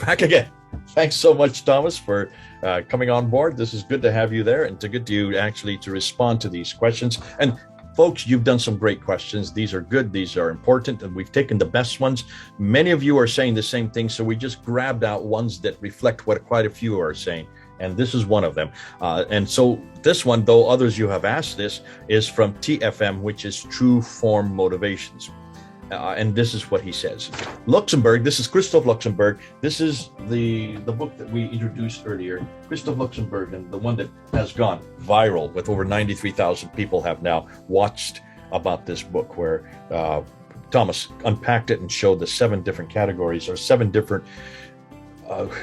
back again. Thanks so much, Thomas, for coming on board. This is good to have you there, and good to actually to respond to these questions. And folks, you've done some great questions. These are good. These are important, and we've taken the best ones. Many of you are saying the same thing, so we just grabbed out ones that reflect what quite a few are saying. And this is one of them. And so this one, though others you have asked this, is from TFM, which is True Form Motivations. And this is what he says. Luxenberg, this is Christoph Luxenberg. This is the book that we introduced earlier, Christoph Luxenberg, and the one that has gone viral with over 93,000 people have now watched about this book, where Thomas unpacked it and showed the 7 different categories, or 7 different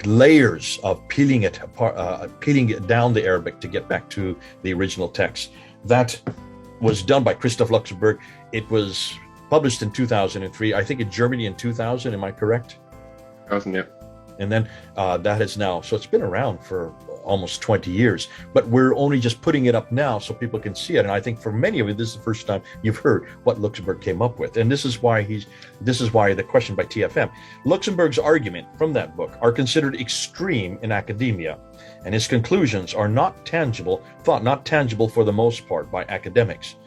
layers of peeling it apart, peeling it down the Arabic to get back to the original text. That was done by Christoph Luxenberg. It was published in 2003, I think in Germany in 2000, am I correct? 2000, yeah. And then that is now, so it's been around for almost 20 years, but we're only just putting it up now so people can see it. And I think for many of you, this is the first time you've heard what Luxenberg came up with. And this is why the question by TFM. Luxemburg's argument from that book are considered extreme in academia, and his conclusions are not tangible for the most part by academics.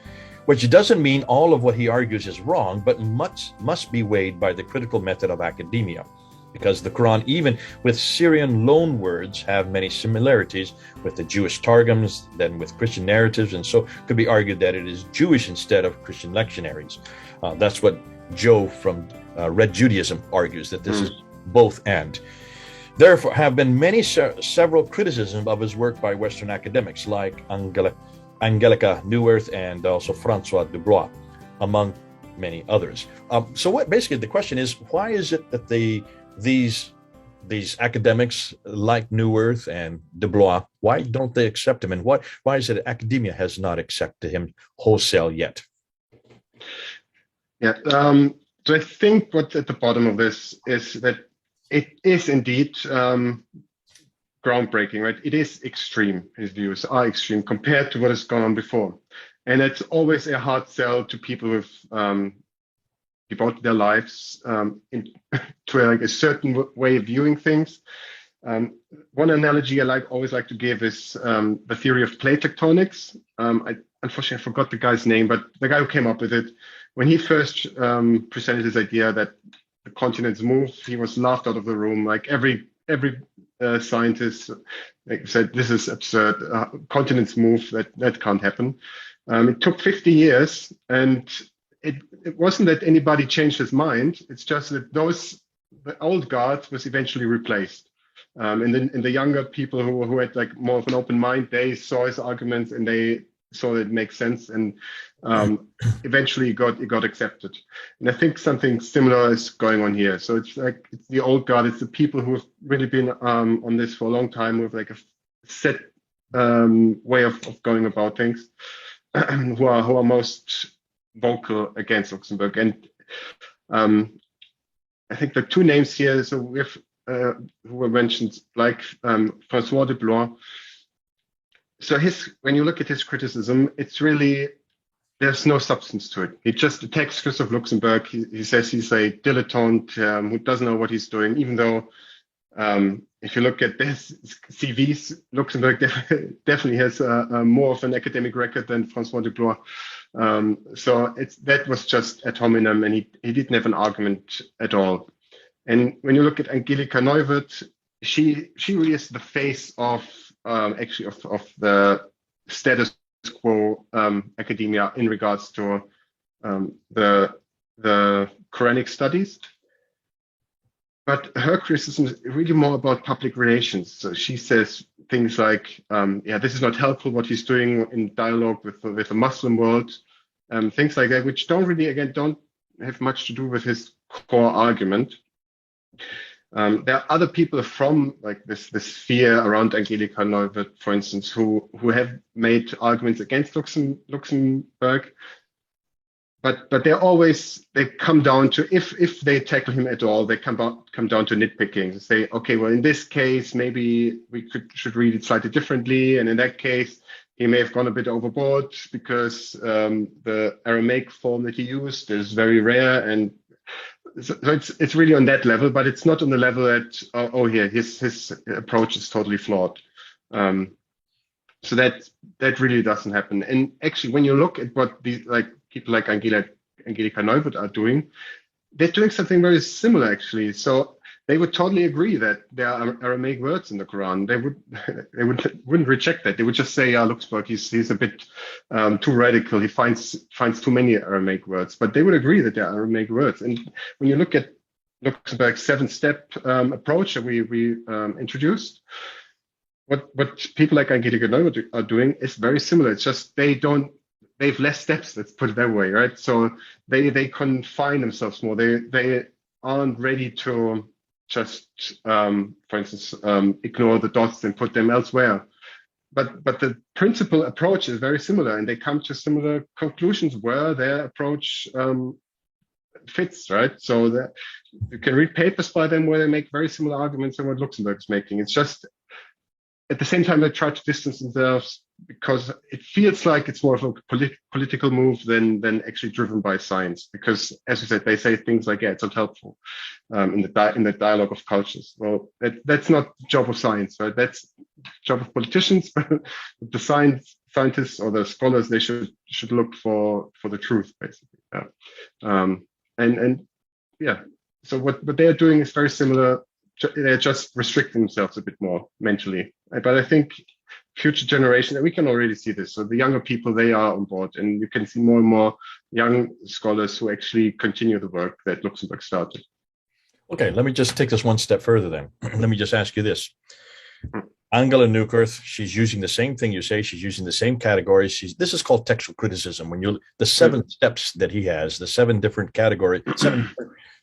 Which doesn't mean all of what he argues is wrong, but much must be weighed by the critical method of academia, because the Quran, even with Syrian loan words, have many similarities with the Jewish targums than with Christian narratives, and so could be argued that it is Jewish instead of Christian lectionaries. That's what Joe from Red Judaism argues, that this is both and. There have been several criticisms of his work by Western academics like Angelika Neuwirth and also Francois de Blois, among many others. So what basically the question is, why is it that these academics like Neuwirth and de Blois, why don't they accept him? And why is it that academia has not accepted him wholesale yet? Yeah, so I think what's at the bottom of this is that it is indeed groundbreaking, right? It is extreme. His views are extreme compared to what has gone on before. And it's always a hard sell to people who've devoted their lives to a certain way of viewing things. One analogy I always like to give is the theory of plate tectonics. Unfortunately, I forgot the guy's name, but the guy who came up with it, when he first presented his idea that the continents move, he was laughed out of the room. Like every scientists said, this is absurd. Continents move, that can't happen. It took 50 years, and it wasn't that anybody changed his mind. It's just that the old guard was eventually replaced. And then the younger people who had like more of an open mind, they saw his arguments and they saw that it makes sense, and eventually it got accepted. And I think something similar is going on here. So it's the old guard, it's the people who have really been on this for a long time with like a set way of going about things, who are most vocal against Luxemburg. And I think the 2 names here, so we have who were mentioned, like Francois de Blois. So when you look at his criticism, it's really, there's no substance to it. He just attacks Christoph Luxemburg. He says he's a dilettante who doesn't know what he's doing, even though if you look at this CVs, Luxemburg definitely has more of an academic record than Francois de Blois. So that was just ad hominem, and he didn't have an argument at all. And when you look at Angelika Neuwirth, she really is the face of the status quo academia in regards to the Qur'anic studies. But her criticism is really more about public relations. So she says things like, this is not helpful what he's doing in dialogue with the Muslim world, things like that, which don't have much to do with his core argument. There are other people from like this sphere around Angelika Neuwirth, for instance, who have made arguments against Luxemburg, but they come down to, if they tackle him at all, they come down to nitpicking. Say, okay, well, in this case, maybe we should read it slightly differently, and in that case, he may have gone a bit overboard because the Aramaic form that he used is very rare, and so it's really on that level, but it's not on the level that here his approach is totally flawed. So that really doesn't happen. And actually, when you look at what these people like Angelika Neuwirth are doing, they're doing something very similar actually. So they would totally agree that there are Aramaic words in the Quran. Wouldn't reject that. They would just say, Luxemburg, he's a bit too radical. He finds too many Aramaic words. But they would agree that there are Aramaic words. And when you look at Luxemburg's 7-step approach that we introduced, what people like Angelika Neuwirth are doing is very similar. It's just they have less steps. Let's put it that way, right? So they confine themselves more. They aren't ready to just, for instance, ignore the dots and put them elsewhere. But the principal approach is very similar, and they come to similar conclusions where their approach fits, right? So that you can read papers by them where they make very similar arguments than what Luxemburg is making. It's just at the same time they try to distance themselves because it feels like it's more of a political move than actually driven by science. Because, as you said, they say things like, "Yeah, it's not helpful in the dialogue of cultures." Well, that's not the job of science, right? That's the job of politicians. But the scientists or the scholars, they should look for the truth, basically. Yeah. And yeah. So what they are doing is very similar. They're just restricting themselves a bit more mentally. But I think future generation, and we can already see this. So the younger people, they are on board, and you can see more and more young scholars who actually continue the work that Luxemburg started. Okay, let me just take this one step further then. Let me just ask you this. Angelika Neuwirth, she's using the same thing you say. She's using the same categories. This is called textual criticism. When the 7 steps that he has, the 7 different categories, 7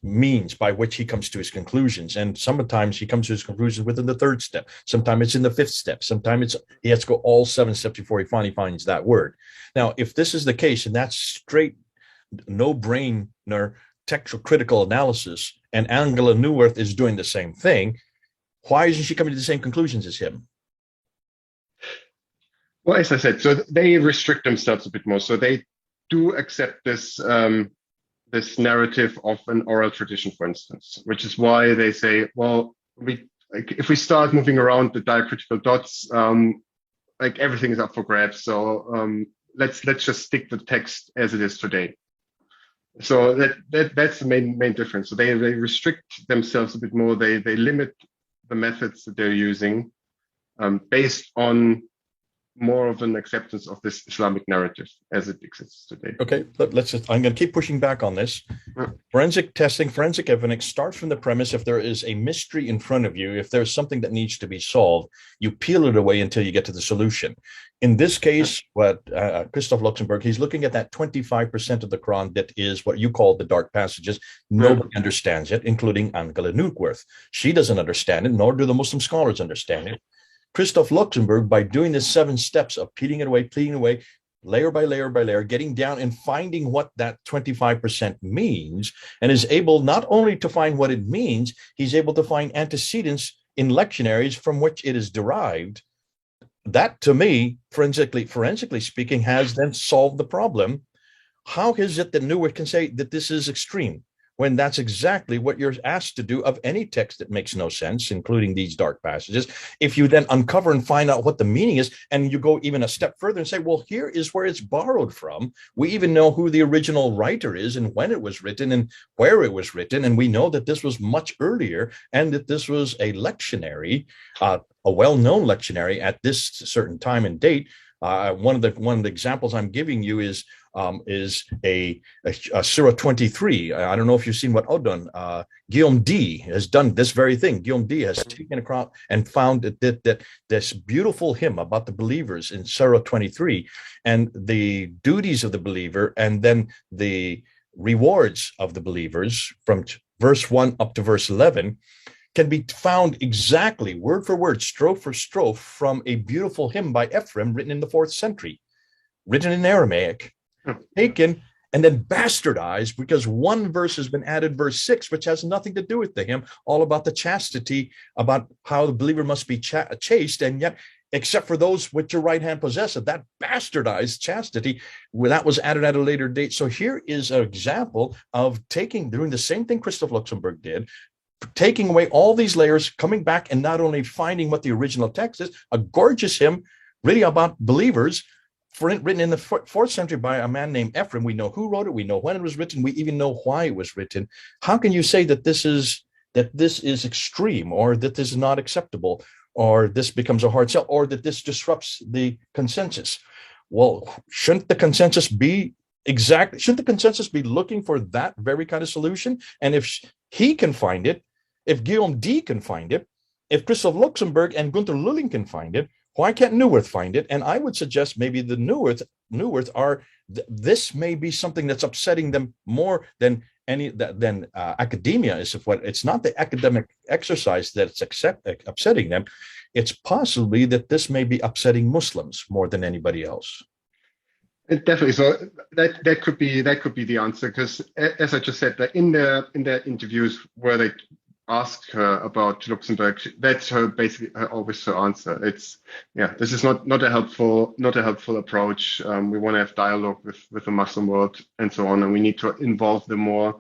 means by which he comes to his conclusions. And sometimes he comes to his conclusions within the 3rd step. Sometimes it's in the 5th step. Sometimes he has to go all 7 steps before he finally finds that word. Now, if this is the case, and that's straight, no-brainer textual critical analysis, and Angelika Neuwirth is doing the same thing, why isn't she coming to the same conclusions as him? Well, as I said, so they restrict themselves a bit more. So they do accept this this narrative of an oral tradition, for instance, which is why they say, well, if we start moving around the diacritical dots, everything is up for grabs. So let's just stick to the text as it is today. So that's the main difference. So they restrict themselves a bit more. They limit the methods that they're using based on more of an acceptance of this Islamic narrative as it exists today. Okay, I'm going to keep pushing back on this. Forensic testing, forensic evidence starts from the premise if there is a mystery in front of you, if there's something that needs to be solved, you peel it away until you get to the solution. In this case, what Christoph Luxenberg, he's looking at that 25% of the Quran that is what you call the dark passages. Nobody understands it, including Angelika Neuwirth. She doesn't understand it, nor do the Muslim scholars understand it. Christoph Luxenberg, by doing this 7 steps of peeling it away, layer by layer by layer, getting down and finding what that 25% means, and is able not only to find what it means, he's able to find antecedents in lectionaries from which it is derived. That, to me, forensically speaking, has then solved the problem. How is it that Neuwirth can say that this is extreme, when that's exactly what you're asked to do of any text that makes no sense, including these dark passages? If you then uncover and find out what the meaning is, and you go even a step further and say, well, here is where it's borrowed from. We even know who the original writer is and when it was written and where it was written. And we know that this was much earlier and that this was a lectionary, a well-known lectionary at this certain time and date. One of the examples I'm giving you is a Surah 23. I don't know if you've seen what Odon, Guillaume D has done this very thing. Guillaume D has taken across and found that this beautiful hymn about the believers in Surah 23 and the duties of the believer and then the rewards of the believers from verse 1 up to verse 11 can be found exactly word for word, strophe for strophe from a beautiful hymn by Ephraim written in the 4th century, written in Aramaic, taken and then bastardized because one verse has been added, verse 6, which has nothing to do with the hymn, all about the chastity, about how the believer must be chaste, and yet except for those which your right hand possesseth. That bastardized chastity, where that was added at a later date. So here is an example of doing the same thing Christoph Luxenberg did, taking away all these layers, coming back and not only finding what the original text is, a gorgeous hymn really about believers, written in the 4th century by a man named Ephraim. We know who wrote it. We know when it was written. We even know why it was written. How can you say that this is extreme, or that this is not acceptable, or this becomes a hard sell, or that this disrupts the consensus? Well, shouldn't the consensus be looking for that very kind of solution? And if he can find it, if Guillaume D can find it, if Christoph Luxenberg and Gunther Luling can find it, why can't Neuwirth find it? And I would suggest maybe the Neuwirth are, this may be something that's upsetting them more than academia is. It's not the academic exercise that's upsetting them. It's possibly that this may be upsetting Muslims more than anybody else. Definitely. So that could be the answer, because as I just said, that in their interviews where they asked her about Luxembourg, that's always her answer. It's, this is not a helpful approach. We want to have dialogue with the Muslim world and so on, and we need to involve them more,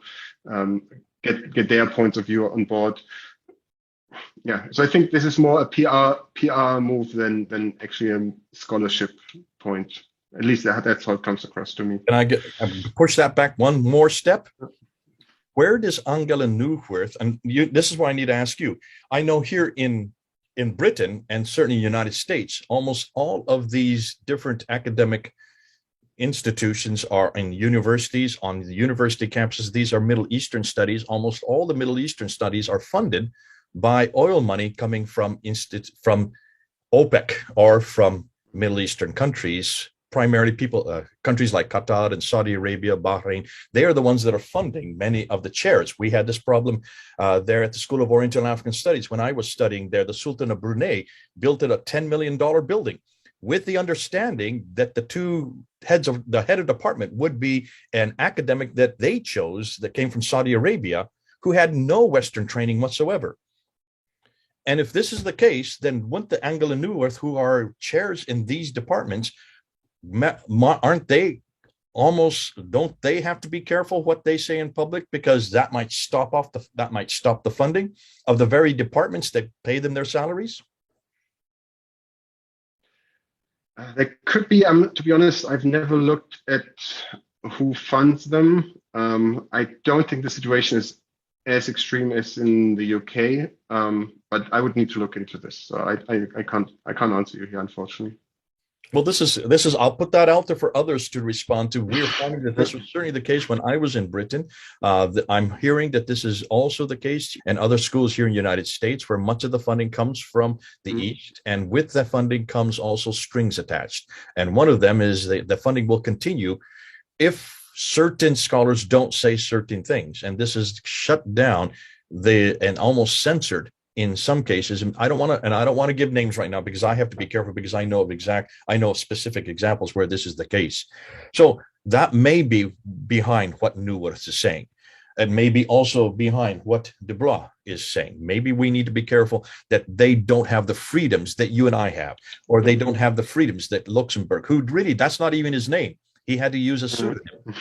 get their point of view on board. So I think this is more a PR move than actually a scholarship point. At least that's how it comes across to me. And I push that back one more step. Where does Angelika Neuwirth, and this is why I need to ask you. I know here in Britain, and certainly United States, almost all of these different academic institutions are in universities, on the university campuses. These are Middle Eastern studies. Almost all the Middle Eastern studies are funded by oil money coming from OPEC or from Middle Eastern countries. Primarily countries like Qatar and Saudi Arabia, Bahrain, they are the ones that are funding many of the chairs. We had this problem there at the School of Oriental and African Studies. When I was studying there, the Sultan of Brunei built a $10 million building with the understanding that the head of department would be an academic that they chose that came from Saudi Arabia, who had no Western training whatsoever. And if this is the case, then wouldn't the Angelika Neuwirth, who are chairs in these departments, don't they have to be careful what they say in public, because that might stop the funding of the very departments that pay them their salaries? There could be. To be honest, I've never looked at who funds them. I don't think the situation is as extreme as in the UK, but I would need to look into this. So I can't answer you here, unfortunately. Well, this is. I'll put that out there for others to respond to. We're finding that this was certainly the case when I was in Britain. I'm hearing that this is also the case in other schools here in the United States, where much of the funding comes from the East, and with that funding comes also strings attached. And one of them is the funding will continue if certain scholars don't say certain things, and this is shut down and almost censored in some cases. And I don't want to give names right now, because I have to be careful, because I know of specific examples where this is the case. So that may be behind what Neuwirth is saying. It may be also behind what de Blois is saying. Maybe we need to be careful that they don't have the freedoms that you and I have, or they don't have the freedoms that Luxembourg, who really, that's not even his name. He had to use a pseudonym.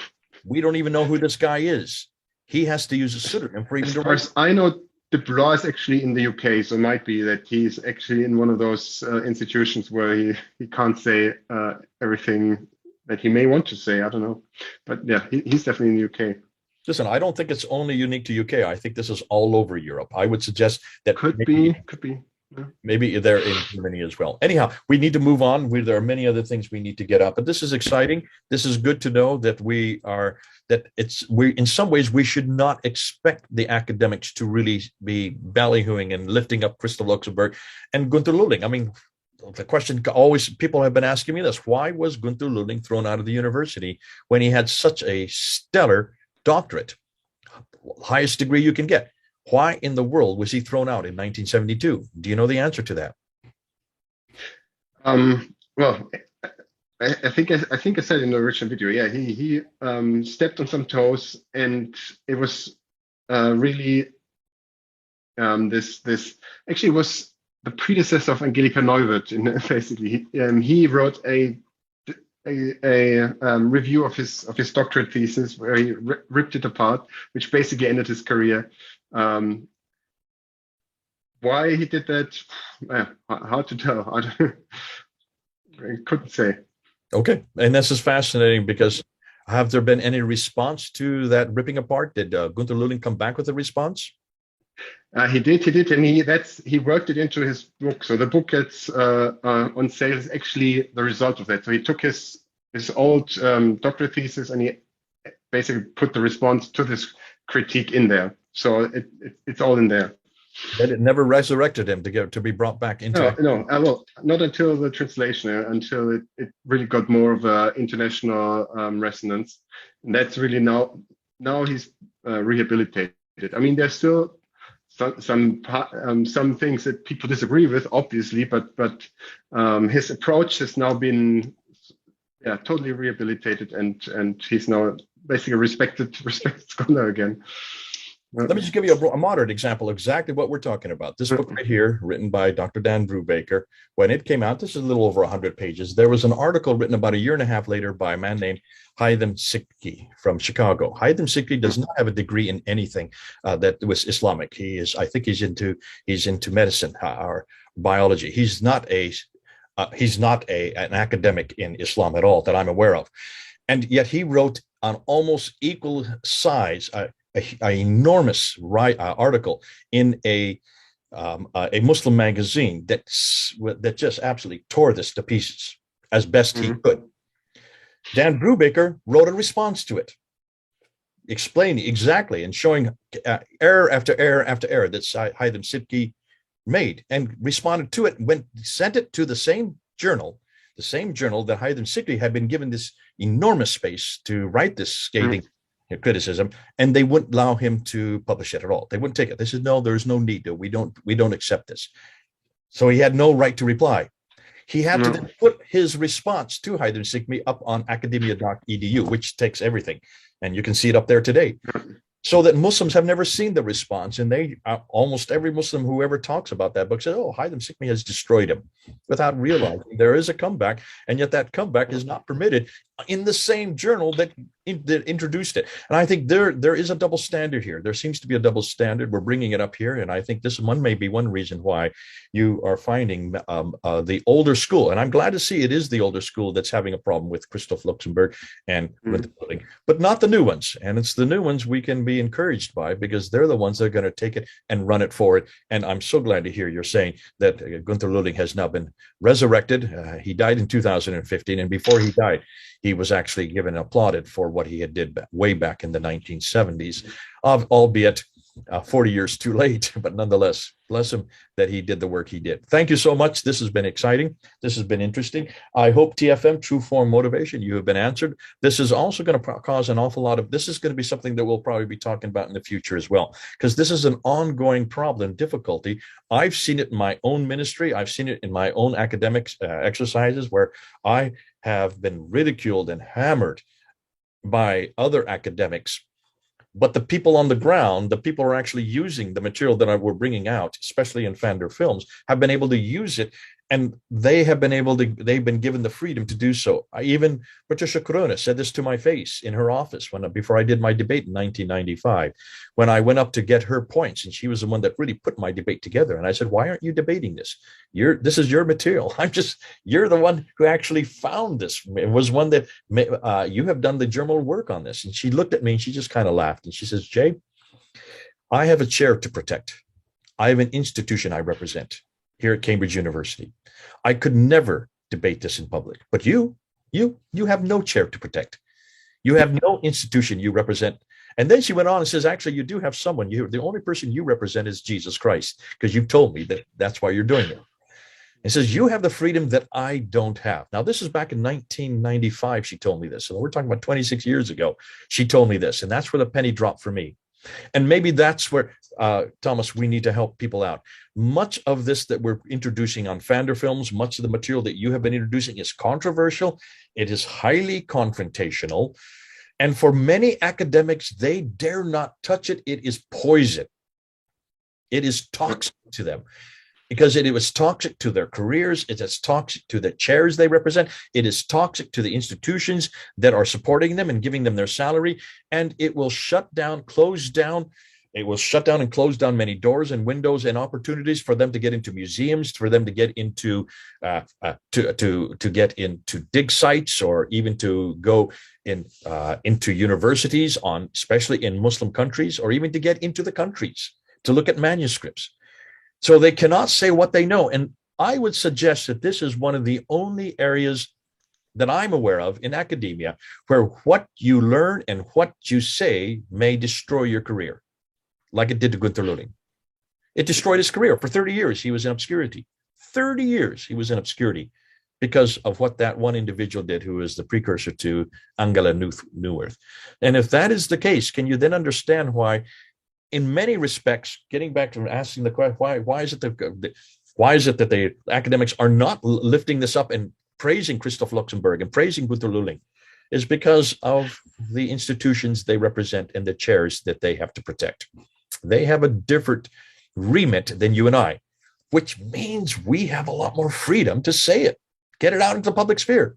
We don't even know who this guy is. He has to use a pseudonym for even to write. As far as I know, de Blois is actually in the UK, so it might be that he's actually in one of those institutions where he can't say everything that he may want to say. I don't know, but yeah, he's definitely in the UK. Listen, I don't think it's only unique to UK. I think this is all over Europe. I would suggest that could be. Yeah. Maybe they're in Germany as well. Anyhow, we need to move on. There are many other things we need to get up, but this is exciting. This is good to know that we in some ways we should not expect the academics to really be ballyhooing and lifting up Christoph Luxenberg and Gunther Luling. I mean, the question always, people have been asking me this: why was Gunther Luling thrown out of the university when he had such a stellar doctorate, highest degree you can get? Why in the world was he thrown out in 1972? Do you know the answer to that? Well, I think I said in the original video, yeah, he stepped on some toes, and it was really this actually was the predecessor of Angelika Neuwirth. Basically, he wrote a review of his doctorate thesis where he ripped it apart, which basically ended his career. Why he did that, hard to tell. I couldn't say. Okay, and this is fascinating because have there been any response to that ripping apart? Did Gunther Luling come back with a response? He did, and he worked it into his book. So the book that's on sale is actually the result of that. So he took his old doctorate thesis and he basically put the response to this critique in there. So it's all in there. But it never resurrected him to be brought back into. No, well, not until the translation, until it really got more of a international resonance, and that's really now he's rehabilitated. I mean, there's still some things that people disagree with, obviously, but his approach has now been totally rehabilitated, and he's now basically a respected scholar again. Let me just give you a modern example, exactly what we're talking about. This book right here, written by Dr. Dan Brubaker, when it came out, this is a little over 100 pages. There was an article written about a year and a half later by a man named Haitham Sidki from Chicago. Haitham Sidki does not have a degree in anything that was Islamic. I think he's into medicine or biology. He's not an academic in Islam at all that I'm aware of. And yet he wrote on almost equal size, an enormous article in a Muslim magazine that just absolutely tore this to pieces as best he could. Dan Brubaker wrote a response to it, explaining exactly and showing error after error after error that Haitham Sidki made, and responded to it, sent it to the same journal that Haitham Sidki had been given this enormous space to write this scathing criticism, and they wouldn't allow him to publish it at all. They wouldn't take it. They said, no, there's no need to. We don't accept this. So he had no right to reply. He had to then put his response to Haitham Sidki up on academia.edu, which takes everything. And you can see it up there today. So that Muslims have never seen the response. And almost every Muslim who ever talks about that book says, oh, Haitham Sidki has destroyed him, without realizing there is a comeback. And yet that comeback is not permitted in the same journal that introduced it. And I think there is a double standard here. There seems to be a double standard. We're bringing it up here. And I think this may be one reason why you are finding the older school. And I'm glad to see it is the older school that's having a problem with Christoph Luxenberg and with the building, but not the new ones. And it's the new ones we can be encouraged by, because they're the ones that are going to take it and run it forward. And I'm so glad to hear you're saying that Gunther Luling has now been resurrected. He died in 2015. And before he died, he was actually given and applauded for what he had did way back in the 1970s, albeit 40 years too late, but nonetheless, bless him that he did the work he did. Thank you so much. This has been exciting. This has been interesting. I hope TFM, True Form Motivation, you have been answered. This is also going to cause an awful lot of, this is going to be something that we'll probably be talking about in the future as well, because this is an ongoing problem, difficulty. I've seen it in my own ministry. I've seen it in my own academics exercises where I have been ridiculed and hammered by other academics. But the people on the ground, the people who are actually using the material that we're bringing out, especially in PfanderFilms, have been able to use it, and they've been given the freedom to do so. Even Patricia Corona said this to my face in her office before I did my debate in 1995, when I went up to get her points, and she was the one that really put my debate together. And I said, why aren't you debating this? This is your material. You're the one who actually found this. It was one that you have done the journal work on this. And she looked at me and she just kind of laughed. And she says, Jay, I have a chair to protect. I have an institution I represent here at Cambridge University. I could never debate this in public, but you have no chair to protect. You have no institution you represent. And then she went on and says, actually, you do have someone. The only person you represent is Jesus Christ, because you've told me that's why you're doing it. It says, you have the freedom that I don't have. Now, this is back in 1995. She told me this. So we're talking about 26 years ago. She told me this, and that's where the penny dropped for me. And maybe that's where, Thomas, we need to help people out. Much of this that we're introducing on PfanderFilms, much of the material that you have been introducing is controversial. It is highly confrontational. And for many academics, they dare not touch it. It is poison. It is toxic to them. because it was toxic to their careers. It is toxic to the chairs they represent. It is toxic to the institutions that are supporting them and giving them their salary. And it will shut down, close down. It will shut down and close down many doors and windows and opportunities for them to get into museums, for them to get into to get into dig sites, or even to go into universities, on especially in Muslim countries, or even to get into the countries to look at manuscripts. So they cannot say what they know. And I would suggest that this is one of the only areas that I'm aware of in academia where what you learn and what you say may destroy your career, like it did to Günter Luling. It destroyed his career. For 30 years, he was in obscurity. 30 years he was in obscurity because of what that one individual did, who is the precursor to Angelika Neuwirth. And if that is the case, can you then understand why, in many respects, getting back to asking the question, why is it that the academics are not lifting this up and praising Christoph Luxenberg and praising Günter Luling, is because of the institutions they represent and the chairs that they have to protect. They have a different remit than you and I, which means we have a lot more freedom to say it, get it out into the public sphere.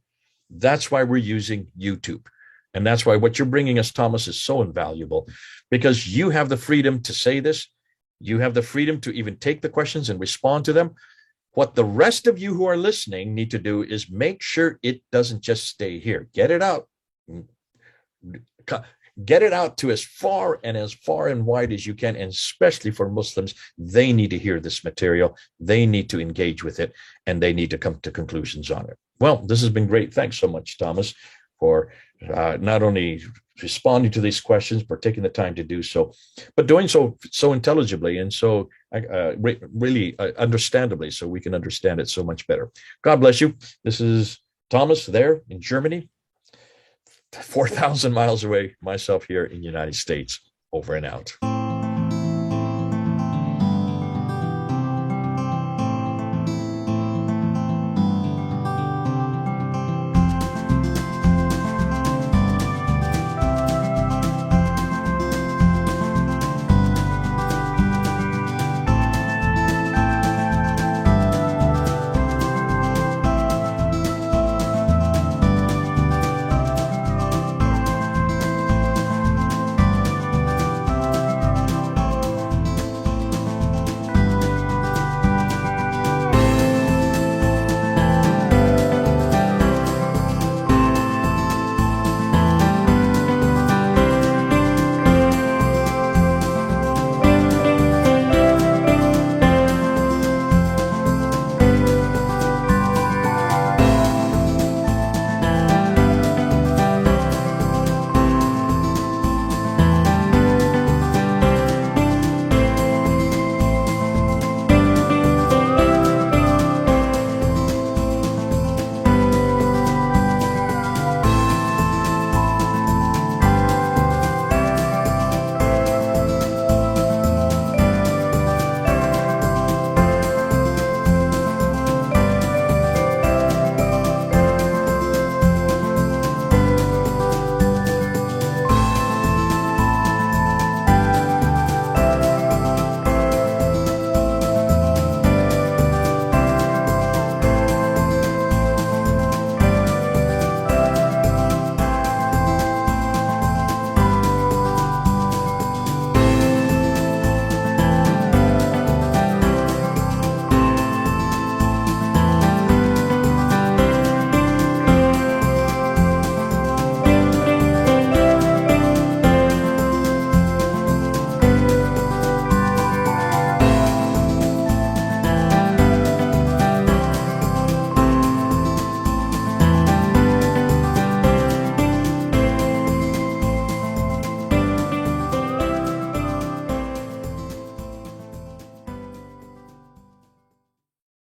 That's why we're using YouTube. And that's why what you're bringing us, Thomas, is so invaluable, because you have the freedom to say this. You have the freedom to even take the questions and respond to them. What the rest of you who are listening need to do is make sure it doesn't just stay here. Get it out. Get it out to as far and wide as you can, and especially for Muslims. They need to hear this material. They need to engage with it, and they need to come to conclusions on it. Well, this has been great. Thanks so much, Thomas, for not only responding to these questions, but taking the time to do so, but doing so intelligibly and so really understandably, so we can understand it so much better. God bless you. This is Thomas there in Germany, 4,000 miles away, myself here in the United States. Over and out.